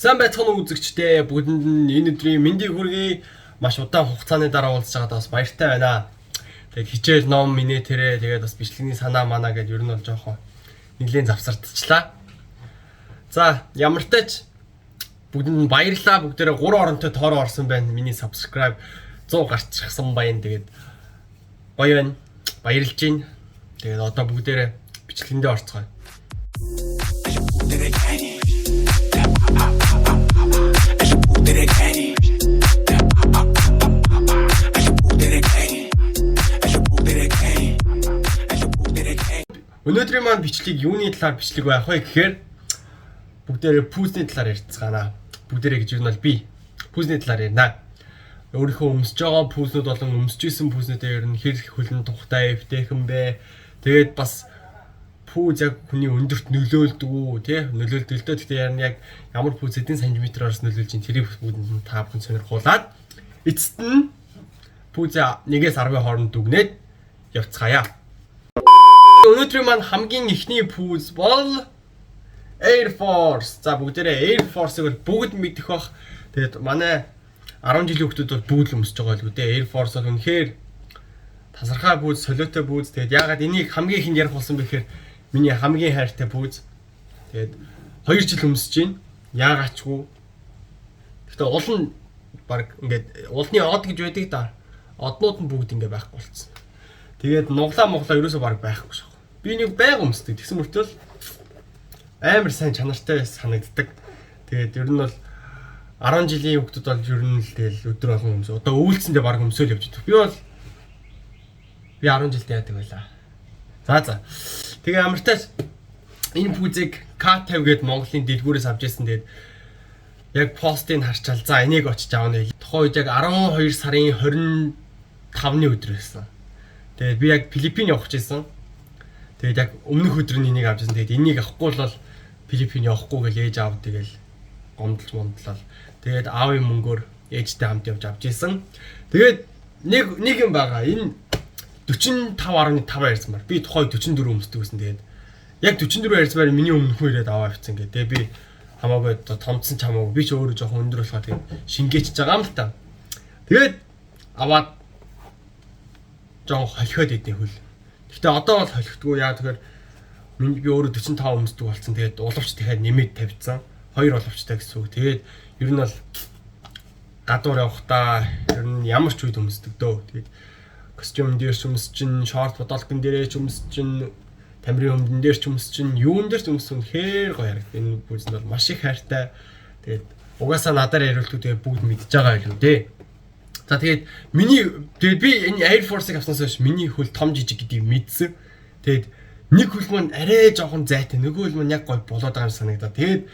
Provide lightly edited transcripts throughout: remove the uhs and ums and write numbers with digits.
Сайн байцгаана уу үзэгчдээ, бүгдэнд нь энэ өдрийн мэндийг хүргэе. Маш удаан хугацааны дараа уулзж байгаад бас баяртай байна. Тэгээд хичээл ном минэтэрээ тэгээд бас бичлэгний санаа манаа гэдээ ер нь бол жоохон нэлээд завсардчихлаа. За, ямар ч тач бүгдэнд нь баярлалаа. Бүгдээрээ 3 оронтой тоороо орсон байна. Миний subscribe 100 гарчихсан байна. Тэгээд гоё байна. Баярлж байна. Тэгээд одоо бүгдээрээ бичлэгэндээ орцгоё. Өнөөдрийн маань бичлэг юуны талаар бичлэг байх вэ гэхээр бүгдээрээ пүүзний талаар ярьцгаана. Бүгдээрээ гэж юу нь бол би пүүзний талаар ярина. Өөрийнхөө өмсөж байгаа пүүзнүүд болон өмсөж исэн пүүзнүүдээ ер нь хэр хөлн тухтай эвтэйхэн бэ? Тэгээд бас пүүз яг хүний өндөрт нөлөөлдөг үү, тий? Нөлөөлдөг л дөө. Гэхдээ яг ямар пүүз эдийн сантиметрээс нөлөөлж ин тэрийг бүгдэнд та бүхэн сонирхуулаад эцэст нь пүүзээ 1-10 хооронд дүгнээд явцгаая. Өнөөдрийн маань хамгийн ихний пүүз бол Air Force. За бүгдээрээ Air Force-ыг бүгд мэдэх бах. Тэгээд манай 10 жилийн хүмүүс бол бүгд л өмсөж байгаа л үү те. Air Force бол үнэхээр тасархай пүүз, солиотой пүүз. Тэгээд яагаад энийг хамгийн ихэнд ярих болсон бэ гэхээр миний хамгийн хайртай пүүз. Тэгээд 2 жил өмсөж байна. Яагаачгүй. Гэхдээ уул нь баг ингээд уулны од гэж байдаг да. Однууд нь бүгд ингээд байхгүй болцсон. Тэгээд нуглаа ерөөсөө баг байхгүй шээ. Би нэг байг өмсдөг. Тэгсэн мөртөө амар сайн чанартай санагддаг. Тэгээд ер нь бол 10 жилийн хүмүүс бол ер нь л тэгэл өдөр болгон өмсөө. Одоо өвөлцөндөө баг өмсөөл явж байдаг. Би 10 жилдээ яадаг байлаа. За. Тэгээ амартаас энэ пүүзийг K50 гээд Монголын дэлгүүрээс авч ирсэн. Тэгээд яг постыг харчаал. За энийг очиж аавна. Тухайн үед яг 12 сарын 25-ны өдөр байсан. Тэгээд би яг Филиппин явах гэсэн. Тэгээд яг өмнөх өдөр нь энийг авч ирсэн. Тэгээд энийг авахгүй бол Филиппин явахгүй гэж ээж аав тэгэл гомдлж мондлал. Тэгээд аавын мөнгөөр ээжтэй хамт явж авч ирсэн. Тэгээд нэг юм байгаа. Энэ 45.5 ярьсмаар. Би тухай 44 өмсдөг гэсэн. Тэгээд яг 44 ярьсмаар миний өмнөх үеэд аваа авчихсан гэдэг. Тэгээд би хамаагүй томцсон ч хамаагүй. Би ч өөрөө жоохон өндөр болохоо тэгээд шингээчж байгаа юм л та. Тэгээд аваад жоохон холиход идэв хөл. Гэхдээ одоо бол холихдгүй. Яа тэгэхээр би өөрөө 45 өмсдөг болсон. Тэгээд уловч дахиад нэмээд тавьчихсан. 2 уловчтай гэсэн үг. Тэгээд ер нь бол гадуур явахдаа ер нь ямар ч үед өмсдөг дөө. Тэгээд костюм дээр ч өмсчин, шорт бодолтон дээрээ ч өмсчин, тамирын өмдөн дээр ч өмсчин, юун дээр ч өмсөн хээр гоё харагд. Энэ пүүзэнд бол маш их хайртай. Тэгээд угаасаа надаар яриулдаг тэгээд бүгд мэдж байгаа юм дээ. За тэгээд би энэ Air Force-ыг авснаас хойш миний хөл том жижиг гэдгийг мэдсэн. Тэгээд нэг хөл маань арай жоохон зайтай, нөгөө хөл маань яг гоё болоод байгаа юм санагдаа. Тэгээд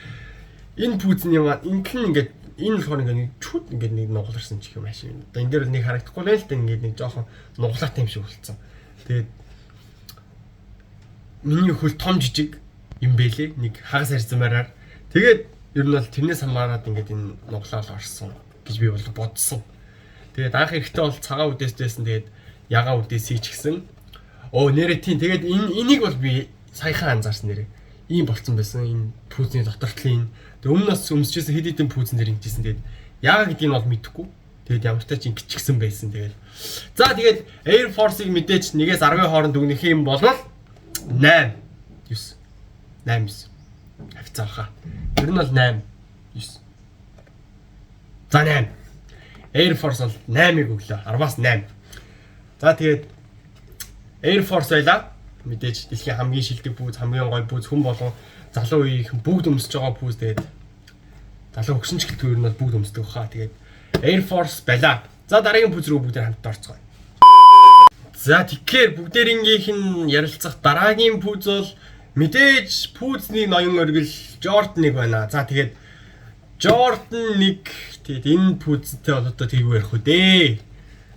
энэ пүүзний маань ингээд энэ болохоор нэг чүд ингээд нэг нугаларсан ч юм ашиг. Одоо энэ дээр нэг харагдахгүй л л да ингээд нэг жоохон нуглаатай юм шиг болцсон. Тэгээд миний хөл том жижиг юм бэлээ. Нэг хагас харьцамаараар. Тэгээд ер нь бол тэрнээс хамаарат ингээд энэ нуглаал орсон гэж би бол бодсон. Тэгээд анх эрэхтэй бол цагаан үдээстэйсэн. Тэгээд ягаан үдээсий ч гэсэн. Нэрээ тийм. Тэгээд энийг бол би саяхан анзаарсан нэрээ. Ийм болцсон байсан. Энэ пүүзний дотортлын. Тэгээд өмнөөс өмсөжсэн хэд хэдэн пүүзэн дээр ингэжсэн. Тэгээд яагаад гэдгийг нь бол мэдэхгүй. Тэгээд ямар ч тач ингэчихсэн байсан. Тэгээд за тэгээд Air Force-ыг мэдээж 1-10 хооронд дүгнэх юм бол 8 9 хавцаа хаа. Ер нь бол 8 9. За 8. Air Force бол 8-ыг өглөө. 10-аас 8. За тэгээд Air Force байла. Мэдээж дэлхийн хамгийн шилдэг пүүз, хамгийн гоё пүүз, хүн болгон залуу үеийнхэн бүгд өмсөж байгаа пүүз. Тэгээд залуу өгсөн ч гэлтгүй ер нь бүгд өмсдөг хаа. Тэгээд Air Force байла. За дараагийн пүүз рүү бүгд хамт орцгоё. За тэгэхээр бүгдээрийнх нь ярилцах дараагийн пүүз бол мэдээж пүүзний ноён оргил Jordan 1 байна. За тэгээд Jordan 1 тэгээд энэ пүүзтэй бол одоо тийгүү ярих үү дээ.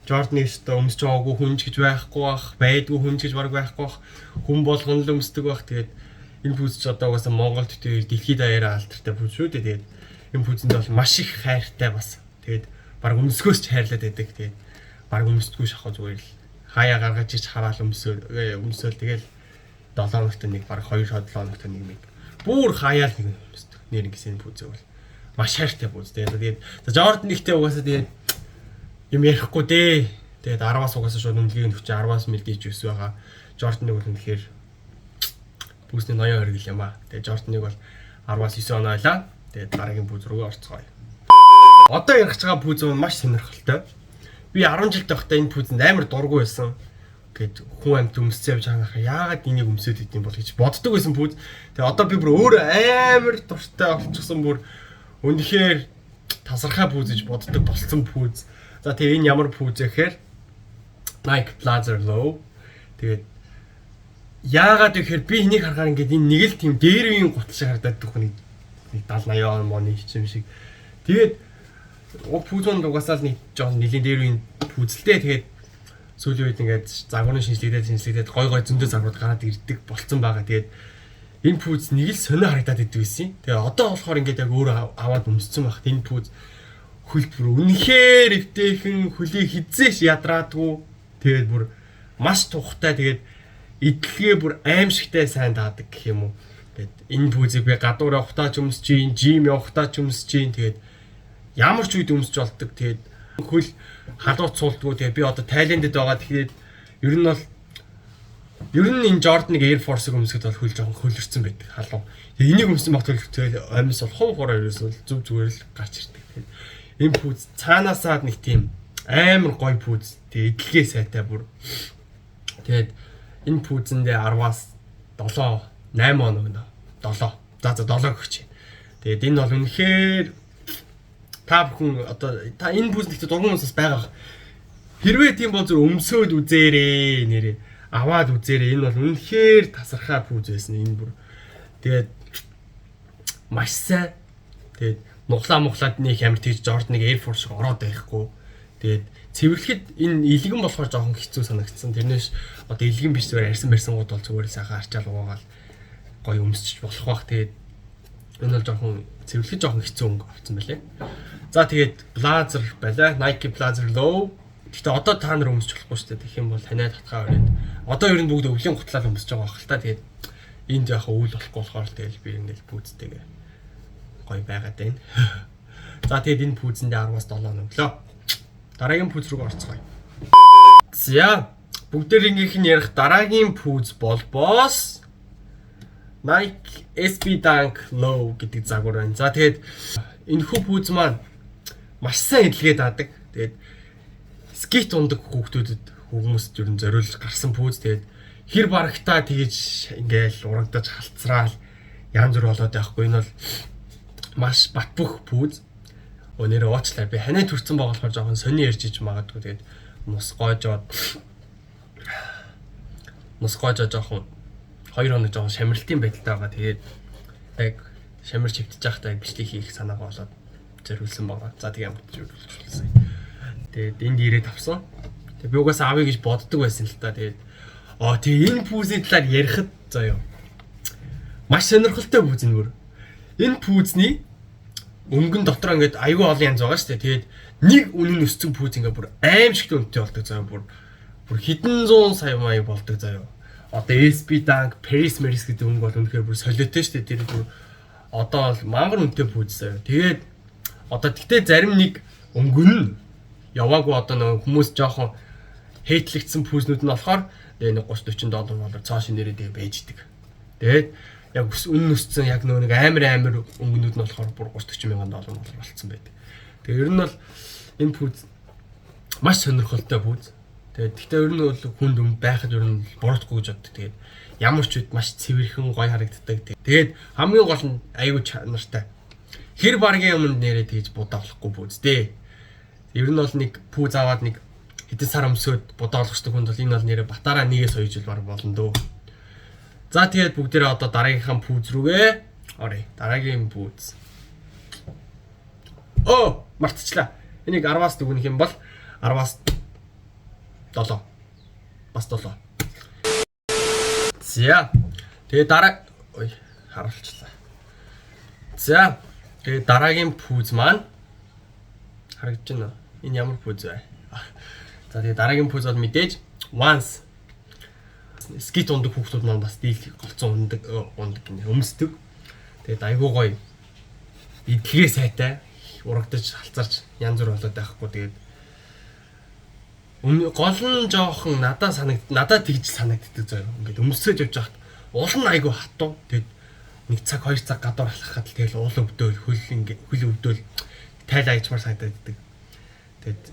Jordan-ыг өстө өмсөж байгаагүй хүнж гэж байхгүй бах, байдгүй хүнж гэж баг байхгүй бах. Хүн болгон л өмсдөг бах. Тэгээд энэ пүүз ч одоо угаасаа Монголд тэгээд дэлхийд даяараа алдартай пүүз шүү дээ. Тэгээд энэ пүүзэнд бол маш их хайртай бас. Тэгээд баг өмсгөөс ч хайрлаад байдаг. Тэгээд баг өмсдөггүй шахаа зүгээр л хаяа гаргаж ич хараал өмсөөл тэгээд 7 хоногт нэг баг 2-7 хоногт нэг бүр хаяал нэг өмсдөг. Нэр ингэсэн пүүзээ бол маш хайртай пүүз. Тэгээд Jordan ихтэй угаасаа тэгээд юм ярихгүй дээ. Тэгээд 10-аас угаасаа шууд үнэлгийг нөхч 10-аас мэдээж юус байгаа. Jordan-ыг бол үнэхээр пүүсний ноён хоригл юм аа. Тэгээд Jordan-ыг бол 10-аас 9 оноо байлаа. Тэгээд дараагийн пүүз рүү орцгоё. Одоо ярих гэж байгаа пүүз нь маш сонирхолтой. Би 10 жил байхдаа энэ пүүзэнд амар дургүй байсан. Гэт хүн амт өмсцөө явж байгаа яагаад энийг өмсөд идэм бол гэж боддог байсан пүүз. Тэгээ одоо би бүр өөр амар дуртай болчихсон бүр үнэхээр тасархай пүүз гэж боддог болсон пүүз. За тэгээ энэ ямар пүүз гэхээр Nike Plaza Low. Тэгээд яагаад гэхээр би энийг харахаар ингээд энэ нэг л тийм дээр үеийн гутал шиг харагдаад дөхөх нэг 70 80 он моны юм шиг. Тэгээд пүүзон угаасаа нэг жоон нэлийн дээр үеийн пүүзэлтэй. Тэгээд сүүлийн үед ингээд загварын шинжлэгдээд гой зөндөө загварууд гараад ирдэг болцсон байгаа. Тэгээд энэ пүүз нэг л сонио харагдаад идэв байсан. Тэгээ одоо болохоор ингээд яг өөрөө аваад өмссөн багт энэ пүүз хөлбөр үнэхээр эвтэйхэн хөлийг хизээш ядраадгүй. Тэгээд бүр маш тухтай. Тэгээд идэлгээ бүр аимшигтай сайн даадаг гэх юм уу. Тэгээд энэ пүүзийг би гадуур явахтаа ч өмсөж чинь, жим явахтаа ч өмсөж чинь. Тэгээд ямар ч үед өмсөж болдог. Тэгээд хөл халууц суулдгүй. Тэгээд би одоо Тайландд байгаа. Тэгээд ер нь энэ Jordan-ыг Air Force-ыг өмсөхөд бол хөл жоохон хөлөрсөн байдаг халуун. Тэгээд энийг өмсөн багт тэгэл амис бол хов хороо ерөөсөө зүг зүгээр л гарч ирдэг. Тэгээд энэ пүүз цаанаасаа нэг тийм амар гоё пүүз. Тэгээд эдлэгээ сайтай бүр. Тэгээд энэ пүүзэндээ 10-аас 7 8 он өгнө. 7. За 7 өгч. Тэгээд энэ бол үнэхээр та бүхэн одоо та энэ пүүз нэгт дургуун хүмүүсээс байгаа. Хэрвээ тийм бол зөв өмсөөд үзээрээ нэрээ аваад үзээрээ энэ бол үнэхээр тасархай пүүз байсан энэ бүр. Тэгээд маш сайн. Тэгээд нухлаад нэг амар тийж Jordan-ыг Air Force шиг ороод байхгүй. Тэгээд цэвэрлэхэд энэ илгэн болохоор жоохон хэцүү санагдсан. Тэрнээс одоо илгэн биш зүгээр арьсан гууд бол зүгээр сайхан арчаал угаагаал гоё өмсчих болох бах. Тэгээд энэ бол жоохон цэвэрлэхэд жоохон хэцүү өнгө авсан байлээ. За тэгээд Blazer байлаа. Nike Blazer Low. Гэхдээ одоо та нар өмсч болохгүй шүү дээ. Тэгэх юм бол танай татгаа өрөөд. Одоо ер нь бүгд өвлийн гутлал өмсөж байгаа байх л та. Тэгээд энд яхаа үйл болохгүй болохоор тэгэл би ингээл пүүзтэйгээ гоё байгаад байна. За тэгээд энэ пүүзэндээ 10-аас 7 өглөө. Дараагийн пүүз рүү орцгоё. За бүгдээрийнх нь ярих дараагийн пүүз бол Boss Nike SB Dunk Low гэдэг загвар байна. За тэгээд энэ хүү пүүз маань маш сайн эдлгээ даадаг. Тэгээд скейт ундаг хүмүүст ер нь зориулж гарсан пүүз. Тэгээд хэр барагтаа тэгэж ингээл урагдаж халцраал янз бүр болоод байхгүй. Энэ бол маш бат бөх пүүз. Өнөөдөр уучлаа би ханаа төрцөн байгаа болохоор жоохон сони ярьж иж магадгүй. Тэгээд нус гоожоод жоохон 2 хоног жоохон шамралтын байдалтай байгаа. Тэгээд яг шамар чивдэж байхдаа бичлэг хийх санаагаа болоод зориулсан байгаа. За тэгээд ямар ч зөвлөсөн. Тэгээд энд ирээд авсан. Тэгээд би угаасаа авъя гэж боддог байсан л та. Тэгээд тэгээд энэ пүүзийн талаар ярихад заяа. Маш сонирхолтой пүүз энэ бүр. Энэ пүүзний өнгөн дотор ингээд аюул олон янз байгаа шүү дээ. Тэгээд нэг үнэн өссөн пүүз ингээд бүр аимшигт үнэтэй болдог заяа бүр хэдэн зуун сая маяг болдог заяа. Одоо SB Dunk, Paris Maris гэдэг өнгө бол үнэхээр бүр солиотой шүү дээ. Тэр бүр одоо бол мангар үнэтэй пүүз заяа. Тэгээд одоо тэгтээ зарим нэг өнгөн нь яваагүй одоо нэг хүмүүс жоохон хейтлэгдсэн пүүзнүүд нь болохоор нэг 30 40 доллар цааш нэрээ байждаг. Тэгээд яг үнэн өссөн яг нэг амар өнгөнүүд нь болохоор бүр 30 40 мянган доллар болцсон байдаг. Тэгээ ер нь бол энэ пүүз маш сонирхолтой пүүз. Тэгээд гэхдээ ер нь бол хүнд байхад ер нь буруудахгүй гэж боддог. Тэгээд ямар ч үед маш цэвэрхэн гоё харагддаг. Тэгээд хамгийн гол нь аюу чанартай. Хэр баргийн юмд нэрээ тэгж будаа болохгүй пүүз дээ. Ер нь бол нэг пүүз аваад нэг хэдэн сар өмсөд будаа болгочдөг хүнд бол энэ бол нэрээ батараа нэгээс 2 жил баг болно дөө. За тэгээд бүгдээрээ одоо дараагийнхаа пүүз рүүгээ оръё. Дараагийн пүүз. Мартчихлаа. Энийг 10-аас дүгнэх юм бол 10-аас 7. Бас 7. За. Тэгээд харуулчлаа. За. Тэгээд дараагийн пүүз маань харагдаж байна. Энэ ямар пүүз вэ? За тэгээд дараагийн пүүз бол мэдээж Vans скит ундаг хүүхдүүд маань бас дийл голцон ундаг гинэ өмсдөг. Тэгээд айгуу гоё эдгээ сайтай урагдаж халзарч янз бүр болоод байхгүй. Тэгээд гол нь жоохон надад тэгж санагддаг заяа. Ингээд өмсөж явж байхад уул нь айгүй хатуу. Тэгээд 1 цаг 2 цаг гадуур алхахад л тэгэл уул өвдөөл хөл өвдөөл тайл аячмаар санагддаг. Тэгээд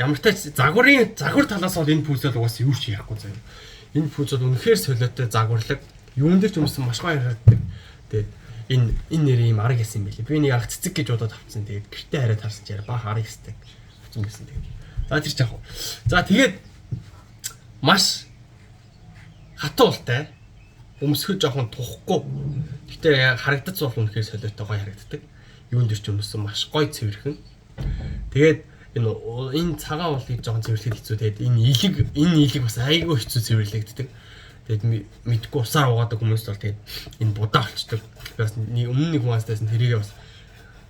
ямар ч тач загвар талаас бол энэ пүүз бол угаасаа юу ч ярихгүй заяа. Энэ пүүз бол үнэхээр солиотой загварлаг. Юун дээр ч өмсөн маш гоё харагддаг. Тэгээд энэ нэр ийм арга гэсэн юм билий. Би нэг анх цэцэг гэж бодоод авчихсан. Тэгээд гэртээ хараад харсан чинь баах арга гэстэй. Авсан байсан тэгээд. За тэр ч яах вэ? За тэгээд маш хатуу болтой. Өмсгөл жоохон тухгүй. Гэтэ харагдаж бол үнэхээр солиотой гоё харагддаг. Юун дээр ч өмсөн маш гоё цэвэрхэн. Тэгээд энэ цагаан уулыг жоохон цэвэрлэхэд хэцүү. Тэгээд энэ илэг бас айгүй хэцүү цэвэрлэгддэг. Тэгээд мэдгүй усаар угаадаг хүмүүс бол тэгээд энэ будаа болчдөг. Бас өмнө нэг хүн хастайсан тэрийгээ бас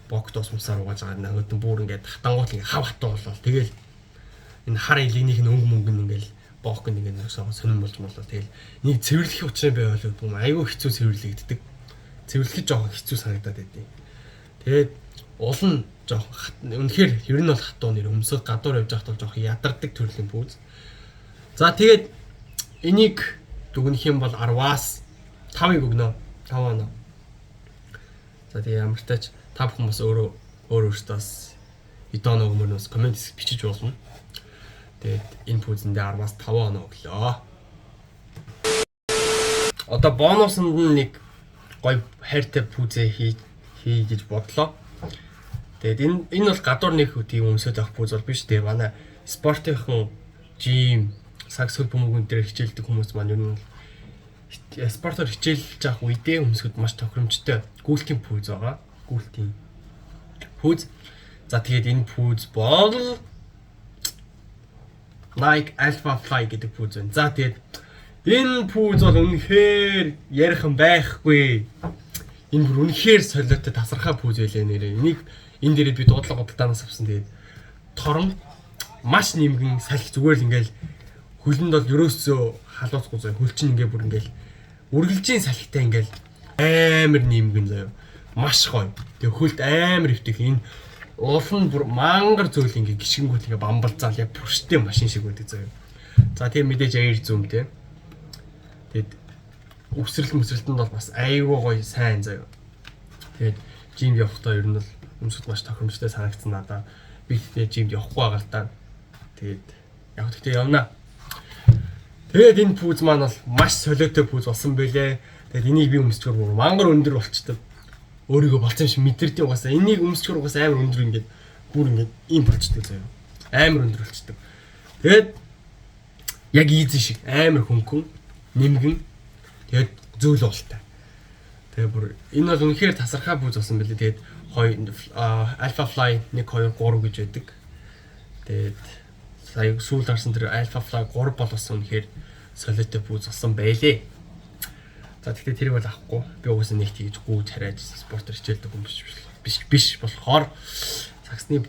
богдос усаар угааж байгаа нөгөөдөн бүр ингээд хатангуут ингээд хав хатуу болол. Тэгэл энэ хар илэгнийх нь өнгө ингээл боок ингээд нөхсөө сонирн болж болоо. Тэгэл нэг цэвэрлэх учраа бай болоод юм айгүй хэцүү цэвэрлэгддэг. Цэвэрлэхэд жоохон хэцүү санагдаад байдیں۔ Тэгээд уул нь жоохон үнэхээр ер нь бол хатуу нэр өмсөд гадуур явж байхад бол жоохон ядардаг төрлийн пүүз. За тэгээд энийг дүгнэх юм бол 10-аас 5-ыг өгнө. 5 оноо. За тэгээ ямар ч тач та бүхэн бас өөрөөсөө эдэн өгмөрнөөс комент бичиж болно. Тэгээд энэ пүүзэндээ 10-аас 5 оноо өглөө. Одоо бонусанд нэг гоё хайртай пүүзээ хий гэж бодлоо. Тэгээд энэ бол гадуур нэг тийм өмсөд авах пүүз бол биш. Тэгээ манай спортынхан жим саксол бөмбөгөн дээр хичээлдэг хүмүүс маань ер нь спортоор хичээлж авах үедээ өмсгөд маш тохиромжтой гүйлтийн пүүз байгаа. Гүйлтийн пүүз. За тэгээд энэ пүүз бол Nike Alpha Fly гэдэг пүүз байна. За тэгээд энэ пүүз бол үнэхээр ярихан байхгүй. Энэ бүр үнэхээр солиотой тасархай пүүз байлаа нэрээ. Энийг энэ дээрээ би дуудлага бодолтоноос авсан. Тэгээд торон маш нэмгэн салхи зүгээр л ингээл хөлөнд бол ерөөсөө халууцгүй заяа. Хөл чинь ингээ бүр ингээл үргэлжийн салхитай ингээл амар нэмгэн заяа. Маш гоё. Тэгээ хөлд амар өвтөх энэ уул нь бүр мангар зөөл ингээ гიშгэнгүүт ингээ бамбалзаал яг бүрштэй машин шиг байдаг заяа. За тийм мэдээж аяр зүүм те. Тэгээд өсрэлтэнд бол бас айгүй гоё сайн заяа. Тэгээд жимд явахдаа ер нь бол өмсөд маш тохиромжтой санагдсан надаа. Би тэгээд жимд явахгүй байгаа л та. Тэгээд яг гэхдээ явна. Тэгээд энэ пүүз маань бол маш солиотой пүүз болсон байлээ. Тэгээд энийг би өмсчгөр бүр мангар өндөр болчтой. Өөрийгөө болцсон юм шиг мэдэрдэг угаасаа. Энийг өмсчгөр угаасаа амар өндөр ингээд бүр ингээд ийм болчтой заяа. Амар өндөр болчтой. Тэгээд яг ийзэн шиг амар хөнгөн, нэмгэн. Тэгээд зөөл уултай. Тэгээд бүр энэ бол үнэхээр тасархай пүүз болсон байлээ. Тэгээд Alpha Fly 1 2 3 гэж байдаг. Тэгээд сая сүүл харсан тэр Alpha Fly 3 болсон үнэхээр солиотой пүүз болсон байлээ. За тэгэхээр тэрийг бол авахгүй. Би угаасаа нэг тийж гүйж хараад спортоор хичээлдэг юм биш болохоор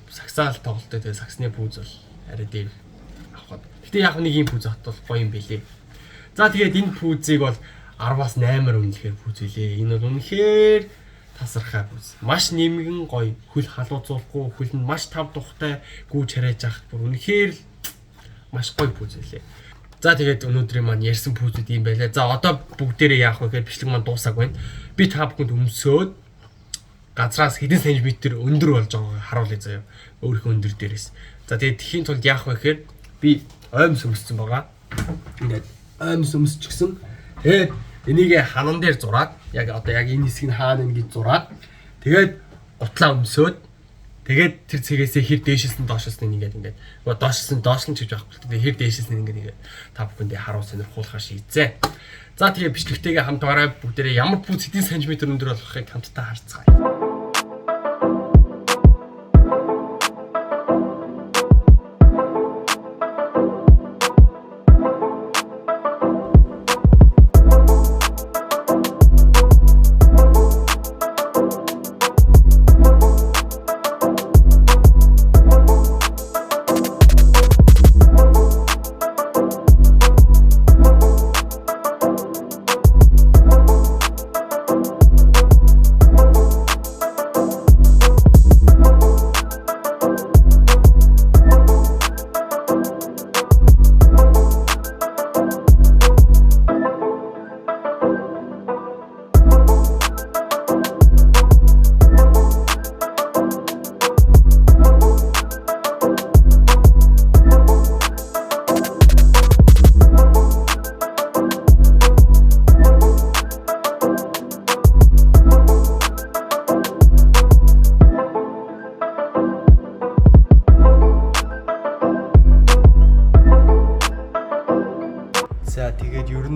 саксаал тоглолттой тэгээ саксны пүүз бол арай дээр авах. Гэтэ яг нэг юм пүүз хат бол гоё юм байлээ. За тэгээд энэ пүүзийг бол 10-аас 8-аар үнэлэхээр пүүз билээ. Энэ бол үнэхээр тасархай пүүз. Маш нэмгэн гоё, хөл халууцуулахгүй, хөл нь маш тав тухтай гүйж хараад яхад бүр үнэхээр маш гоё пүүз билээ. За тэгээд өнөөдрийн маань ярьсан пүүзүүд юм байлаа. За одоо бүгдээрээ яах вэ гэхээр бичлэг маань дуусаагүй байна. Би та бүхэнд өмсөөд газраас хэдэн сантиметр өндөр болж байгааг харуулъя заяа. Өөрийнхөө өндөр дээрээс. За тэгээд тэхийн тулд яах вэ гэхээр би оймс өмссөн байгаа. Ингээд оймс өмсчихсэн. Тэгээд энийг ханан дээр зураад яг одоо яг энэ хэсгийг хаана ин гэж зураад тэгээд утлаа өмсөөд тэгээд тэр цэгээсээ хэр дээшээс нь доошлсон ингээд доошлсон нь чивж авахгүй. Тэгээд хэр дээшээс нь ингээд та бүхэндээ харуу сонирхуулахар шийдзээ. За тэгээд бичлэгтэйгээ хамтаараа бүгдээрээ ямар пүүз хэдэн сантиметр өндөр болохыг хамтдаа харцгаая.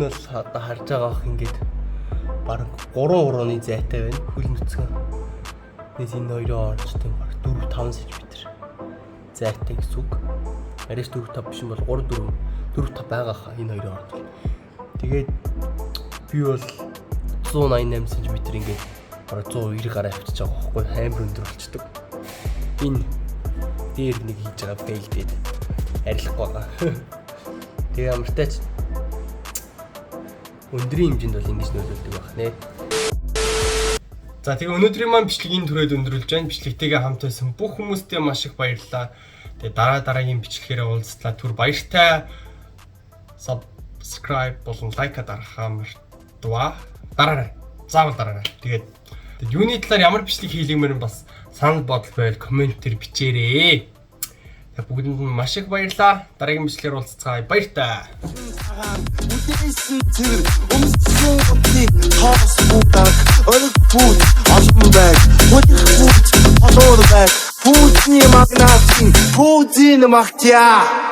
Энэ бол одоо харж байгаа ах ингээд бараг 3 зайтай байна. Хөл нүцгэн. Нийт энэ хоёроо орчтой бараг 4-5 см зайтай гэсэн үг. Арайч 4-5 биш юм бол 3-4 байгаа хаа энэ хоёроо орж. Тэгээд би бол 188 см ингээд бараг 190 гараа авчиж байгаа байхгүй амар өндөр болчдөг. Энэ дээр нэг хийж байгаа фейл дээр арилахгүй байгаа. Тэгээ ямартай ч өндрийн хэмжээнд бол ингэж нөлөөлдөг байх нэ. За тэгээ өнөөдрийн маань бичлэг энэ түрээд өндөрлж байна. Бичлэгтэйгээ хамт байсан бүх хүмүүстээ маш их баярлалаа. Тэгээ дараагийн бичлэгээр уулзлаа. Түр баяртай. Subscribe болон лайка дарахаа мартаваа. Дараарай. Заавал дараарай. Тэгээд юуны талаар ямар бичлэг хийлгэмээр бас санал бодол байвал комментээр бичээрэй. Тэгээд бүгдэнд нь маш их баярлалаа. Дараагийн бичлэгээр уулзцгаая. Баяртай. Путин магнатин, Путин махтя.